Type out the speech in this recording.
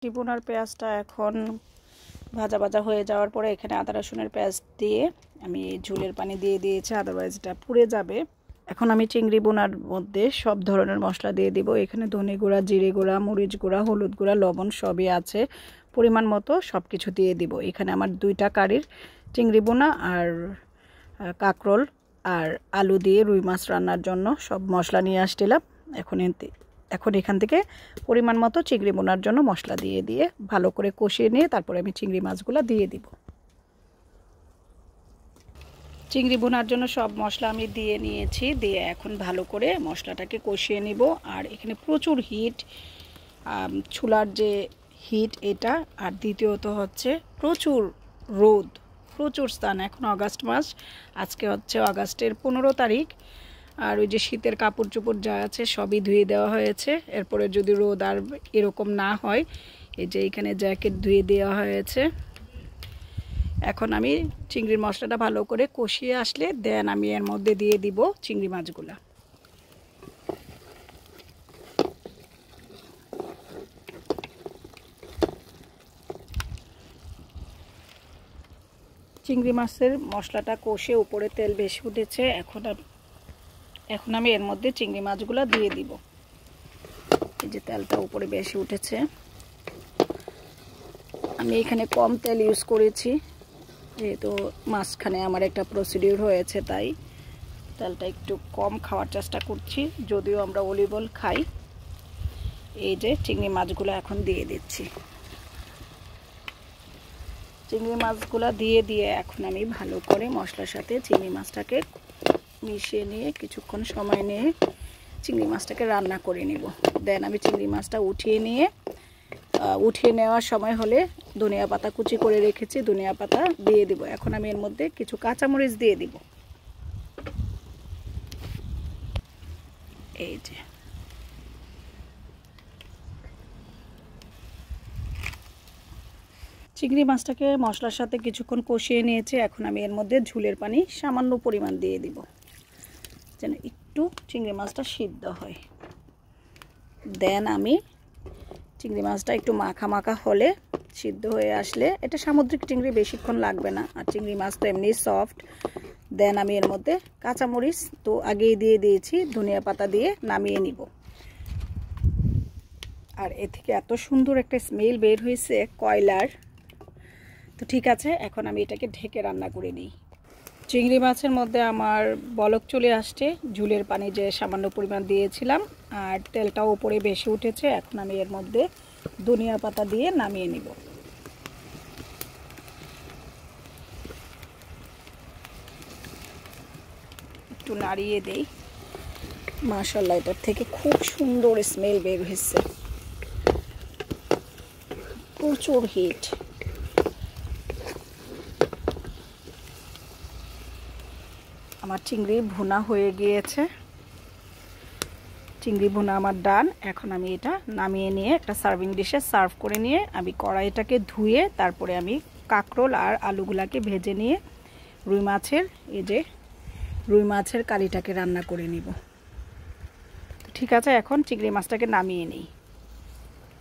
টিপুনার পেঁয়াজটা এখন ভাজা ভাজা হয়ে যাওয়ার পরে এখানে আদা রসুনের পেস্ট দিয়ে আমি ঝোলের পানি দিয়ে দিয়েছি, আদারওয়াইজ এটা পুড়ে যাবে। এখন আমি চিংড়ি বোনার মধ্যে সব ধরনের মশলা দিয়ে দিব। এখানে ধনে গুঁড়া, জিরে গুঁড়া, মরিচ গুঁড়া, হলুদ গুঁড়া, লবণ সবই আছে, পরিমাণ মতো সব কিছু দিয়ে দিব। এখানে আমার 2টা কারির চিংড়ি বোনা আর কাঁকরোল আর আলু দিয়ে রুই মাছ রান্নার জন্য সব মশলা নিয়ে আসছিলাম। এখন এখান থেকে পরিমাণ মতো চিংড়ি বোনার জন্য মশলা দিয়ে দিয়ে ভালো করে কষিয়ে নিয়ে তারপরে আমি চিংড়ি মাছগুলো দিয়ে দিব। চিংড়ি বোনার জন্য সব মশলা আমি দিয়ে নিয়েছি, দিয়ে এখন ভালো করে মশলাটাকে কষিয়ে নিব। আর এখানে প্রচুর হিট, চুলার যে হিট এটা, আর দ্বিতীয়ত হচ্ছে প্রচুর রোদ, প্রচুর স্থান। এখন আগস্ট মাস, আজকে হচ্ছে আগস্টের 15 তারিখ। আর ওই যে শীতের কাপড় চোপড় যা আছে সবই ধুয়ে দেওয়া হয়েছে। এরপরে যদি রোদ আর এরকম না হয়, এই যে এখানে জ্যাকেট ধুয়ে দেওয়া হয়েছে। এখন আমি চিংড়ির মশলাটা ভালো করে কষিয়ে আসলে দেন আমি এর মধ্যে দিয়ে দিব চিংড়ি মাছগুলা। চিংড়ি মাছের মশলাটা কষে উপরে তেল বেশি উঠেছে। এখন আমি এর মধ্যে চিংড়ি মাছগুলা দিয়ে দিব। এই যে তেলটা উপরে বেশি উঠেছে, আমি এখানে কম তেল ইউজ করেছি, যেহেতু মাঝখানে আমার একটা প্রসিডিউর হয়েছে, তাই তেলটা একটু কম খাওয়ার চেষ্টা করছি, যদিও আমরা অলিভ অয়েল খাই। এই যে চিংড়ি মাছগুলো এখন দিয়ে দিচ্ছি। চিংড়ি মাছগুলো দিয়ে দিয়ে এখন আমি ভালো করে মশলার সাথে চিংড়ি মাছটাকে মিশিয়ে নিয়ে কিছুক্ষণ সময় নিয়ে চিংড়ি মাছটাকে রান্না করে নিব। দেন আমি চিংড়ি মাছটা উঠিয়ে নেওয়ার সময় হলে ধনিয়া পাতা কুচি করে রেখেছি, ধনিয়া পাতা দিয়ে দিব। এখন আমি এর মধ্যে কিছু কাঁচামরিচ দিয়ে দিব। এই যে চিংড়ি মাছটাকে মশলার সাথে কিছুক্ষণ কষিয়ে নিয়েছি। এখন আমি এর মধ্যে ঝোলের পানি সামান্য পরিমাণ দিয়ে দিব, যেন একটু চিংড়ি মাছটা সিদ্ধ হয়। দেন আমি চিংড়ি মাছটা একটু মাখা মাখা হলে, সিদ্ধ হয়ে আসলে, এটা সামুদ্রিক চিংড়ি, বেশিক্ষণ লাগবে না, আর চিংড়ি মাছ তো এমনি সফট। দেন আমি এর মধ্যে কাঁচামরিচ তো আগেই দিয়ে দিয়েছি, ধনিয়া পাতা দিয়ে নামিয়ে নিব। আর এ থেকে এত সুন্দর একটা স্মেল বের হয়েছে কয়লার। তো ঠিক আছে, এখন আমি এটাকে ঢেকে রান্না করে নিই। চিংড়ি মাছের মধ্যে আমার বলক চলে আসছে, ঝোলের পানি যে সামান্য পরিমাণ দিয়েছিলাম, আর তেলটাও উপরে বেশি উঠেছে। এখন আমি এর মধ্যে ধনিয়া পাতা দিয়ে নামিয়ে নিব। একটু নাড়িয়ে দেই। মাশাআল্লাহ, এটার থেকে খুব সুন্দর স্মেল বের হয়েছে, প্রচুর হিট। আমার চিংড়ি ভুনা হয়ে গিয়েছে, চিংড়ি ভুনা আমার ডান। এখন আমি এটা নামিয়ে নিয়ে একটা সার্ভিং ডিশে সার্ভ করে নিয়ে আমি কড়াইটাকে ধুয়ে তারপরে আমি কাঁকরোল আর আলুগুলাকে ভেজে নিয়ে রুই মাছের কারিটাকে রান্না করে নিব। ঠিক আছে, এখন চিংড়ি মাছটাকে নামিয়ে নিই।